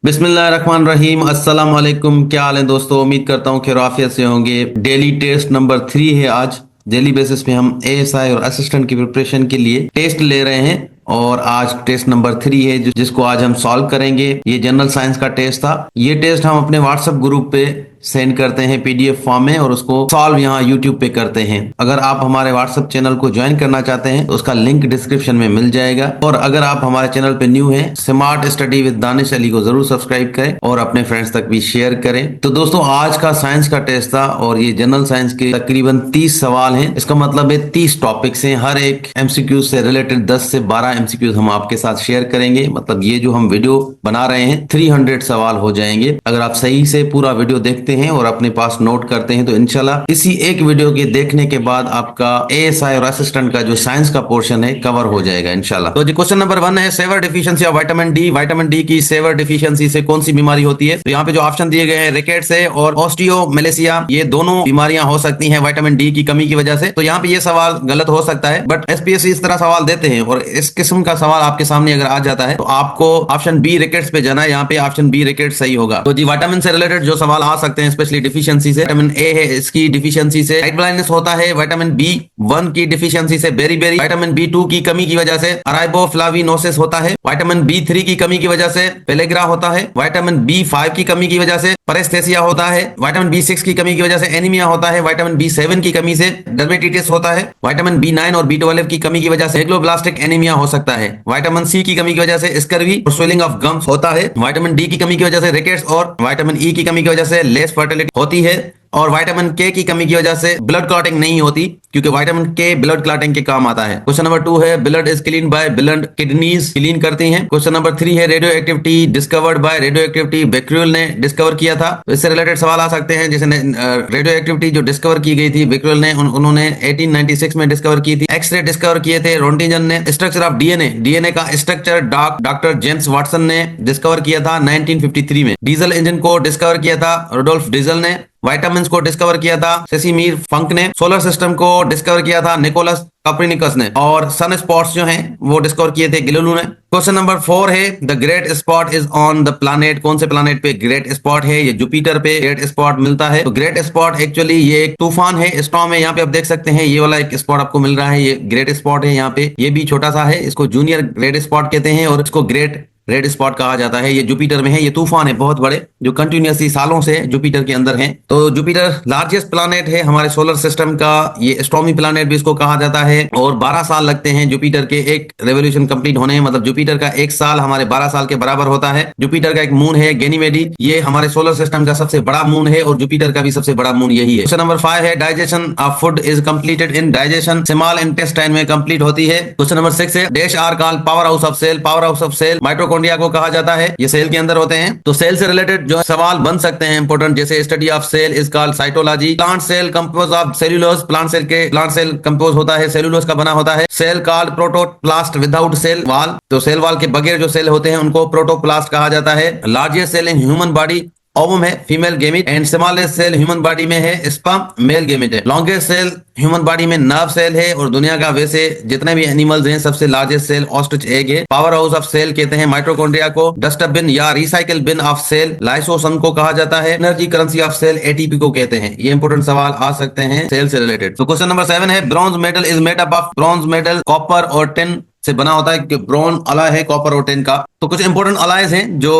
बिस्मिल्लाहिर्रहमानिर्रहीम। अस्सलाम वालेकुम। क्या हाल है दोस्तों? उम्मीद करता हूँ कि आफियत से होंगे। डेली टेस्ट नंबर 3 है आज। डेली बेसिस पे हम एएसआई और असिस्टेंट की प्रिपरेशन के लिए टेस्ट ले रहे हैं और आज टेस्ट नंबर 3 है जिसको आज हम सॉल्व करेंगे। ये जनरल साइंस का टेस्ट था। ये टेस्ट हम अपने व्हाट्सएप ग्रुप पे सेंड करते हैं पीडीएफ फॉर्म में और उसको सॉल्व यहाँ यूट्यूब पे करते हैं। अगर आप हमारे व्हाट्सएप चैनल को ज्वाइन करना चाहते हैं तो उसका लिंक डिस्क्रिप्शन में मिल जाएगा। और अगर आप हमारे चैनल पे न्यू हैं, smart study with Danish Ali को जरूर सब्सक्राइब करें और अपने फ्रेंड्स तक भी शेयर करें। तो दोस्तों, आज का साइंस का टेस्ट था और ये जनरल साइंस के तकरीबन 30 सवाल हैं। इसका मतलब है 30 टॉपिक्स हैं। हर एक एमसीक्यू से रिलेटेड 10 से 12 एमसीक्यू हम आपके साथ शेयर करेंगे। मतलब ये जो हम वीडियो बना रहे हैं 300 सवाल हो जाएंगे। अगर आप सही से पूरा वीडियो देखते हैं और अपने पास नोट करते हैं तो इंशाल्लाह इसी एक वीडियो के देखने के बाद आपका एएसआई और असिस्टेंट का जो साइंस का पोर्शन है कवर हो जाएगा इंशाल्लाह। तो जी क्वेश्चन नंबर 1 है severe deficiency of vitamin D. Vitamin D की सेवर डिफिशियंसी से कौन सी बीमारी होती है? तो यहाँ पे जो ऑप्शन दिए गए हैं रिकेट्स है और ऑस्टियोमेलेसिया, ये दोनों बीमारियां हो सकती हैं विटामिन डी की कमी की वजह से। तो यहाँ पे ये सवाल गलत हो सकता है, बट एसपीएससी इस तरह सवाल देते हैं और इस किस्म का सवाल आपके सामने अगर आ जाता है तो आपको ऑप्शन बी रिकेट्स पे जाना है। यहाँ पे ऑप्शन बी रिकेट्स सही होगा। तो जी विटामिन से रिलेटेड जो सवाल आ सकते हैं स्पेशली डिफिशियंसी से, विटामिन ए है, इसकी डिफिशियंसी से नाइट ब्लाइंडनेस होता है। विटामिन बी 1 की डिफिशियंसी से बेरी-बेरी। विटामिन बी 2 की कमी की वजह से अराइबोफ्लाविनोसिस होता है। विटामिन बी 3 की कमी की वजह से पेलेग्रा होता है। विटामिन बी 5 की कमी की वजह से परेस्थेसिया होता है। विटामिन बी 6 की कमी की वजह से एनीमिया होता है। विटामिन बी 7 की कमी से डर्मेटिटिस होता है। विटामिन बी 9 और बी 12 की कमी की वजह से एग्लोब्लास्टिक एनीमिया हो सकता है। विटामिन सी की कमी की वजह से स्कर्वी और स्वेलिंग ऑफ गम्स होता है। विटामिन डी की कमी की वजह से रिकेट्स और विटामिन ई की कमी की वजह से लेस फर्टिलिटी होती है। और विटामिन के की कमी की वजह से ब्लड क्लॉटिंग नहीं होती, क्योंकि विटामिन के ब्लड क्लॉटिंग के काम आता है। क्वेश्चन नंबर 2 है blood is clean by blood kidneys clean करती हैं। क्वेश्चन नंबर 3 है radioactivity discovered by radioactivity Becquerel ने डिस्कवर किया था। तो इससे रिलेटेड सवाल आ सकते हैं, जैसे रेडियो एक्टिविटी जो डिस्कवर की गई थी बेक्यूल ने, उन्होंने 1896 में डिस्कवर की थी। एक्सरे डिस्कवर किए थे रोंटिजन ने। स्ट्रक्चर ऑफ डीएनए का स्ट्रक्चर डॉक्टर जेम्स वाटसन ने डिस्कवर किया था 1953 में। डीजल इंजन को डिस्कवर किया था रुडोल्फ डीजल ने। विटामिन्स को डिस्कवर किया था सेसिमिर फंक ने। सोलर सिस्टम को डिस्कवर किया था निकोलस कॉपरनिकस ने। और सन स्पॉट्स जो हैं वो डिस्कवर किए थे गैलीलियो ने। क्वेश्चन नंबर 4 है the great spot is on the planet. कौन से प्लैनेट पे ग्रेट स्पॉट है? ये जुपिटर पे ग्रेट स्पॉट मिलता है। तो ग्रेट स्पॉट एक्चुअली ये एक तूफान है, स्टॉर्म है। यहाँ पे आप देख सकते हैं ये वाला एक स्पॉट आपको मिल रहा है, ये ग्रेट स्पॉट है। यहाँ पे ये भी छोटा सा है, इसको जूनियर ग्रेट स्पॉट कहते हैं और इसको ग्रेट रेड स्पॉट कहा जाता है। ये जुपिटर में है। ये तूफान है बहुत बड़े जो कंटिन्यूसली सालों से जुपिटर के अंदर हैं। तो जुपिटर लार्जेस्ट प्लैनेट है हमारे सोलर सिस्टम का। ये स्टॉर्मी प्लैनेट भी इसको कहा जाता है और 12 साल लगते हैं जुपिटर के एक रेवोल्यूशन कंप्लीट होने में। मतलब जुपिटर का एक साल हमारे 12 साल के बराबर होता है। जुपिटर का एक मून है गैनीमेडी, ये हमारे सोलर सिस्टम का सबसे बड़ा मून है और जुपिटर का भी सबसे बड़ा मून यही है। क्वेश्चन नंबर 5 है digestion of food is completed in digestion small intestine में कंप्लीट होती है। क्वेश्चन नंबर 6 है dash are called power house of cell. Power house of cell mitochondria को कहा जाता है, ये सेल के अंदर होते हैं। तो सेल से रिलेटेड जो सवाल बन सकते हैं इंपोर्टेंट, जैसे study of cell is called cytology. Plant cell compose of cellulose. Plant cell compose होता है सेल्यूलोज का बना होता है। Cell called protoplast without cell wall. तो सेल वाल के बगैर जो सेल होते हैं उनको प्रोटोप्लास्ट कहा जाता है। Largest cell in human body ovum है female gamete and smallest cell human body में है स्पर्म मेल गेमिट है। लॉन्गेस्ट सेल ह्यूमन बॉडी में नर्व सेल है और दुनिया का वैसे जितने भी एनिमल्स हैं सबसे लार्जेस्ट सेल ऑस्ट्रिच एग है। पावर हाउस ऑफ सेल कहते हैं माइटोकॉन्ड्रिया को। डस्टबिन या recycle bin of cell lysosome को कहा जाता है। Energy currency of cell ATP को कहते हैं। ये इंपोर्टेंट सवाल आ सकते हैं सेल से रिलेटेड। तो क्वेश्चन नंबर 7 है bronze metal is made up of. Bronze metal copper और टिन से बना होता है कि ब्रॉन्ज अलॉय है कॉपर और टिन का। तो कुछ इंपोर्टेंट अलॉयज हैं जो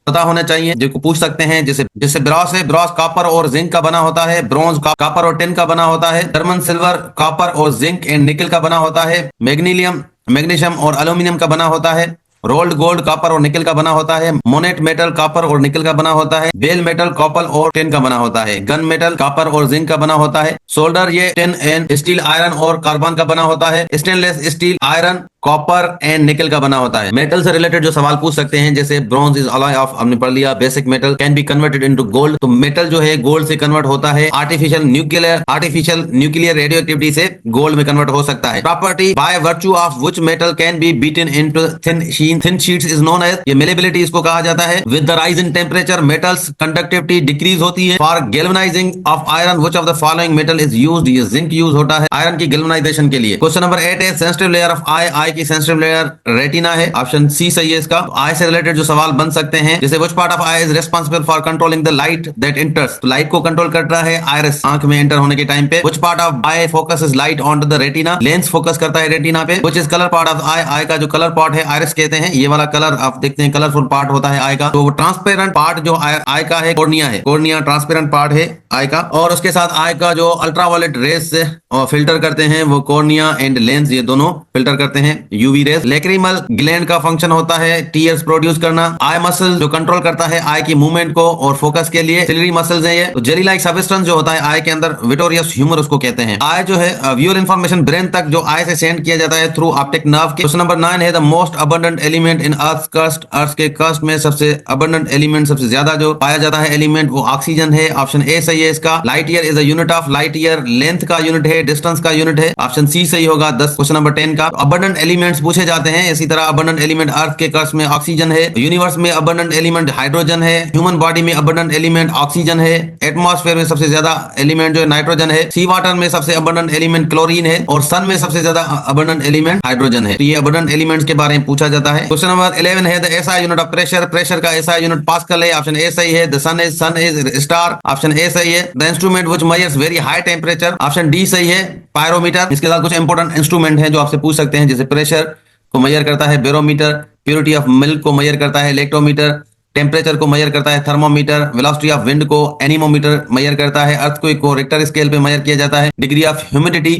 पता होने चाहिए, जो पूछ सकते हैं, जैसे ब्रॉस है, ब्रॉस कॉपर और जिंक का बना होता है। ब्रॉन्ज कॉपर और टिन का बना होता है। जर्मन सिल्वर कॉपर और जिंक एंड निकल का बना होता है। मैग्नीशियम और एल्यूमिनियम का बना होता है। रोल्ड गोल्ड कॉपर और निकल का बना होता है। मोनेट मेटल कॉपर और निकल का बना होता है। बेल मेटल कॉपर और टिन का बना होता है। गन मेटल कॉपर और जिंक का बना होता है। सोल्डर ये टिन एंड स्टील आयरन और कार्बन का बना होता है। Stainless steel iron copper and निकल का बना होता है। मेटल से रिलेटेड जो सवाल पूछ सकते हैं, जैसे ब्रॉन्ज इज अलॉय ऑफ, हमने पढ़ लिया। Basic metal can be converted into gold. तो मेटल जो है गोल्ड से कन्वर्ट होता है। आर्टिफिशियल न्यूक्लियर रेडियो एक्टिविटी से गोल्ड में कन्वर्ट हो सकता है। Property by virtue of which metal can be beaten into thin sheen in thin sheets is known as, ये मेलेबिलिटी इसको कहा जाता है। With the rise in temperature metals conductivity decrease होती है। For galvanizing of iron which of the following metal is used, ये zinc use होता है आयरन की गैल्वेनाइजेशन के लिए। क्वेश्चन नंबर 8 है सेंसिटिव लेयर ऑफ आई, आई की सेंसिटिव लेयर रेटिना है, ऑप्शन सी सही है इसका। आई से रिलेटेड जो सवाल बन सकते हैं जैसे which part of I is responsible for controlling the light that enters, तो लाइट को कंट्रोल करता है आइरिस, आंख में एंटर होने के टाइम पे। Which part of eye focuses light on the retina, lens focus करता है रेटिना पे। Which is colour part of eye, eye का जो कलर पार्ट है आइरिस कहते हैं, ये वाला कलर आप देखते हैं कलरफुल पार्ट होता है आई का। तो ट्रांसपेरेंट पार्ट जो आई का है कॉर्निया है, कॉर्निया ट्रांसपेरेंट पार्ट है आई का। और उसके साथ आई का जो अल्ट्रावायलेट रेज से फिल्टर करते हैं वो कॉर्निया एंड लेंस, ये दोनों फिल्टर करते हैं यूवी रेज। लैक्रिमल ग्लैंड का फंक्शन होता है टीयर्स प्रोड्यूस करना। आई मसल जो कंट्रोल करता है आई की मूवमेंट को और फोकस के लिए सिलियरी मसल्स है ये। तो जेली लाइक सब्सटेंस जो होता है आई के अंदर विटोरियस ह्यूमर उसको कहते हैं। आई जो है व्यूअल इंफॉर्मेशन ब्रेन तक जो आई से सेंड किया जाता है थ्रू ऑप्टिक नर्व के। क्वेश्चन नंबर 9 है the most abundant element in earth crust, earth के क्रस्ट में सबसे अबंडेंट एलिमेंट, सबसे ज्यादा जो पाया जाता है एलिमेंट वो ऑक्सीजन है, ऑप्शन ए सही है इसका। Light year is the unit of, light year length का यूनिट है, डिस्टेंस का यूनिट है, ऑप्शन सी सही होगा 10 क्वेश्चन नंबर 10 का। अबंडेंट एलिमेंट्स पूछे जाते हैं, इसी तरह अबंडेंट एलिमेंट अर्थ के क्रस्ट में ऑक्सीजन है, यूनिवर्स में अबंडेंट एलिमेंट हाइड्रोजन है, ह्यूमन बॉडी में अबंडेंट एलिमेंट ऑक्सीजन है, एटमॉस्फेयर में सबसे ज्यादा एलिमेंट जो है नाइट्रोजन है, सी वाटर में सबसे अबंडेंट एलिमेंट क्लोरीन है और सन में सबसे ज्यादा अबंडेंट एलिमेंट हाइड्रोजन है। तो ये अबंडेंट एलिमेंट्स के बारे में पूछा जाता है। क्वेश्चन नंबर 11 है the SI unit of pressure, pressure का एसआई यूनिट पास्कल है, ऑप्शन ए सही है। The sun is star, option A सही है। The instrument which measures very high temperature, option D सही है, पायरोमीटर। इसके साथ कुछ इंपॉर्टेंट इंस्ट्रूमेंट हैं जो आपसे पूछ सकते हैं, जैसे प्रेशर को मेजर करता है बैरोमीटर, प्योरिटी ऑफ मिल्क को मेजर करता है इलेक्ट्रोमीटर, टेम्परेचर को मेजर करता है थर्मोमीटर, वेलोसिटी ऑफ विंड को एनीमोमीटर मेजर करता है, अर्थक्वेक को रिक्टर स्केल पे मेजर किया जाता है, डिग्री ऑफ ह्यूमिडिटी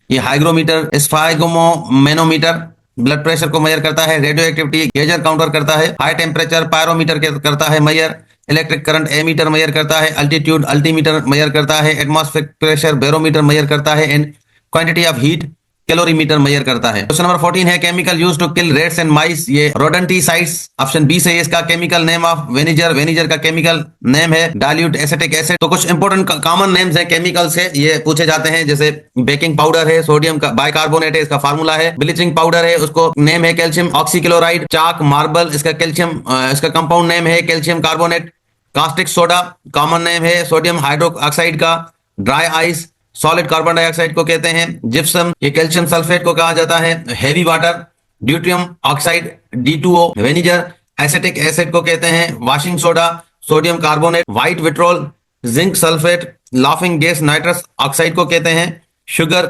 ये हाइग्रोमीटर, स्फाइगोमोमेनोमीटर ब्लड प्रेशर को मेजर करता है, रेडियो एक्टिविटी गेजर काउंटर करता है, हाई टेम्परेचर पायरोमीटर करता है measure, electric current ammeter measure करता है, अल्टीट्यूड अल्टीमीटर मेजर करता है, एटमॉस्फेरिक प्रेशर बैरोमीटर मेजर करता है and quantity of heat calorimeter measure करता है। क्वेश्चन नंबर 14 है chemical used to kill rats and mice, ये रोडेंटिसाइड्स, ऑप्शन बी से इसका। Chemical name of vinegar, vinegar का केमिकल नेम है डाइल्यूट एसिटिक एसिड। तो कुछ इंपॉर्टेंट कॉमन नेम्स हैं केमिकल से ये पूछे जाते हैं, जैसे बेकिंग पाउडर है, सोडियम का बाइकार्बोनेट है, इसका फार्मूला है। ब्लीचिंग पाउडर है, उसको नेम है कैल्शियम ऑक्सीक्लोराइड। चाक मार्बल, इसका कैल्शियम इसका कंपाउंड नेम है calcium carbonate. Caustic soda common name है सोडियम हाइड्रोक्साइड का। Dry ice solid carbon dioxide को कहते हैं। जिप्सम ये कैल्शियम सल्फेट को कहा जाता है। Heavy water deuterium oxide D2O। Vinegar acetic acid को कहते हैं। Washing soda sodium carbonate. White vitriol zinc sulphate laughing gas nitrous oxide को कहते हैं। शुगर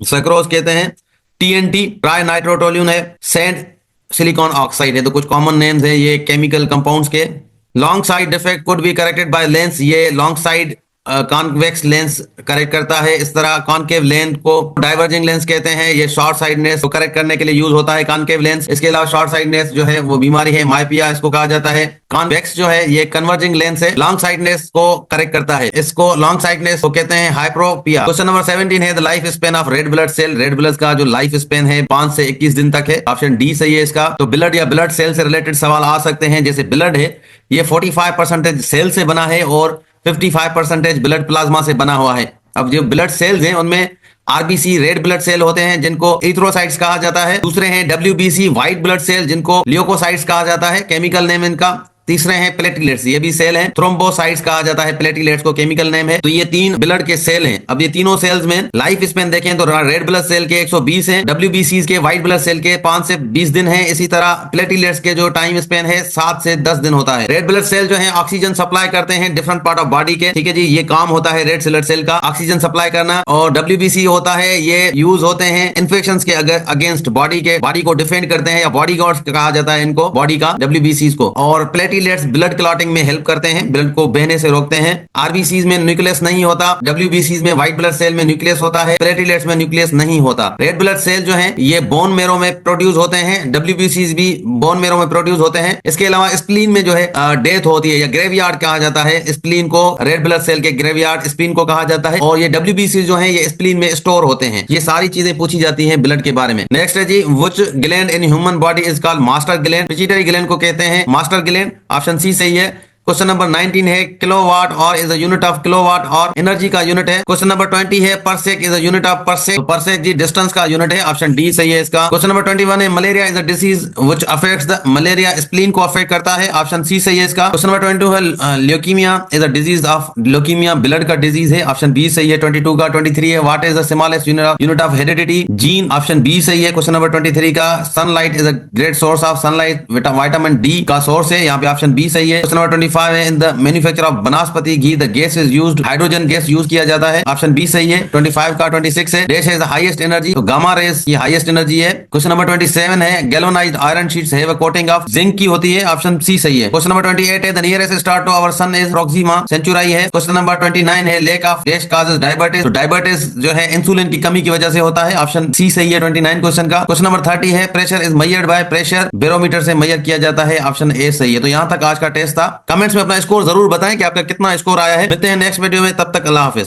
सक्रोज कहते हैं। TNT ट्राई नाइट्रोटोल्यून है। सैंड सिलिकॉन ऑक्साइड है। तो कुछ कॉमन नेम्स है ये केमिकल कंपाउंड्स के। Long sight defect could be corrected by lens, ये long sight convex lens correct करता है। इस तरह कॉनकेव लेंस को डाइवर्जिंग लेंस कहते हैं, ये शॉर्ट साइडनेस को करेक्ट करने के लिए यूज होता है कॉनकेव लेंस। इसके अलावा शॉर्ट साइडनेस जो है वो बीमारी है माइपिया, इसको कहा जाता है। कॉन्वेक्स जो है ये कन्वर्जिंग लेंस है, लॉन्ग साइडनेस को करेक्ट करता है, इसको लॉन्ग साइडनेस को कहते हैं हाइप्रोपिया। क्वेश्चन नंबर 17 है the life span of red blood cell, red blood का जो लाइफ स्पेन है 5 से 21 दिन तक है, ऑप्शन डी सही है इसका। तो ब्लड या ब्लड सेल से रिलेटेड सवाल आ सकते हैं, जैसे ब्लड है ये 45% सेल से बना है और 55% ब्लड प्लाज्मा से बना हुआ है। अब जो ब्लड सेल्स हैं उनमें आरबीसी रेड ब्लड सेल होते हैं जिनको इथ्रोसाइट्स कहा जाता है। दूसरे हैं डब्ल्यूबीसी व्हाइट ब्लड सेल जिनको ल्यूकोसाइट्स कहा जाता है, केमिकल नेम इनका। तीसरे हैं प्लेटलेट्स, ये भी सेल हैं, थ्रोम्बोसाइट्स कहा जाता है, प्लेटलेट्स को केमिकल नेम है। तो ये 3 ब्लड के सेल हैं। अब ये तीनों सेल्स में लाइफ स्पेन देखें तो रेड ब्लड सेल के 120 है, डब्ल्यूबीसी के व्हाइट ब्लड सेल के 5 से 20 दिन है। इसी तरह प्लेटलेट्स के जो टाइम स्पेन है 7 से 10 दिन होता है। रेड ब्लड सेल जो है ऑक्सीजन सप्लाई करते हैं डिफरेंट पार्ट ऑफ बॉडी के, ठीक है जी, ये काम होता है रेड ब्लड सेल का, ऑक्सीजन सप्लाई करना। और डब्ल्यूबीसी होता है ये यूज होते हैं इन्फेक्शन के अगेंस्ट, बॉडी को डिफेंड करते हैं, या बॉडी गार्ड्स कहा जाता है इनको, बॉडी का डब्ल्यूबीसी को। और प्लेटलेट्स ब्लड क्लॉटिंग में हेल्प करते हैं, ब्लड को बहने से रोकते हैं। आरबीसीज में न्यूक्लियस नहीं होता, डब्ल्यूबीसीज में व्हाइट ब्लड सेल में न्यूक्लियस होता है, प्लेटलेट्स में न्यूक्लियस नहीं होता। रेड ब्लड सेल जो है ये बोन मेरो में प्रोड्यूस होते हैं, डब्ल्यूबीसीज भी बोन मेरो में प्रोड्यूस होते हैं। इसके अलावा स्प्लीन में जो है डेथ होती है या ग्रेवयार्ड कहा जाता है, स्प्लीन को रेड ब्लड सेल के ग्रेवयार्ड स्प्लीन को कहा जाता है। और ये डब्ल्यूबीसी जो है ये स्प्लीन में स्टोर होते हैं। ये सारी चीजें पूछी जाती हैं ब्लड के बारे में। नेक्स्ट है जी which gland in human body is called master gland, pituitary gland को कहते हैं मास्टर ग्लैंड, ऑप्शन सी सही है। क्वेश्चन नंबर 19 है किलोवाट और is the unit of kilowatt और एनर्जी का यूनिट है। क्वेश्चन नंबर 20 है parsec is the unit of parsec, parsec जी डिस्टेंस का यूनिट है, ऑप्शन डी सही है इसका। क्वेश्चन नंबर 21 है malaria is the disease which affects the, malaria spleen को अफेक्ट करता है, ऑप्शन सी सही है इसका। क्वेश्चन नंबर 22 है leukaemia is the disease of, leukaemia blood का डिजीज है, ऑप्शन बी सही है 22 का। 23 है what is the smallest unit of heredity, gene, option B सही है क्वेश्चन नंबर 23 का। Sunlight is a great source of, sunlight vitamin D का सोर्स है, यहाँ पे ऑप्शन बी सही है। क्वेश्चन नंबर 25 है in the manufacture of vanaspati ghee the gas is used, hydrogen gas use किया जाता है, ऑप्शन बी सही है 25 का। 26 है dash is the highest energy, तो गामा रेस ये हाईएस्ट एनर्जी है। क्वेश्चन नंबर 27 है galvanized iron sheets have a coating of zinc की होती है, ऑप्शन सी सही है। क्वेश्चन नंबर 28 है the nearest star to our sun is Proxima Centauri है। क्वेश्चन नंबर 29 है lack of dash causes diabetes, तो डायबिटीज जो है इंसुलिन की कमी की वजह से होता है, ऑप्शन सी सही है 29 क्वेश्चन का। क्वेश्चन नंबर 30 है pressure is measured by, pressure barometer से मेजर किया जाता है, ऑप्शन ए सही है। तो यहाँ तक आज का टेस्ट था। कमेंट्स में अपना स्कोर जरूर बताएं कि आपका कितना स्कोर आया है। मिलते हैं नेक्स्ट वीडियो में, तब तक अल्लाह हाफिज।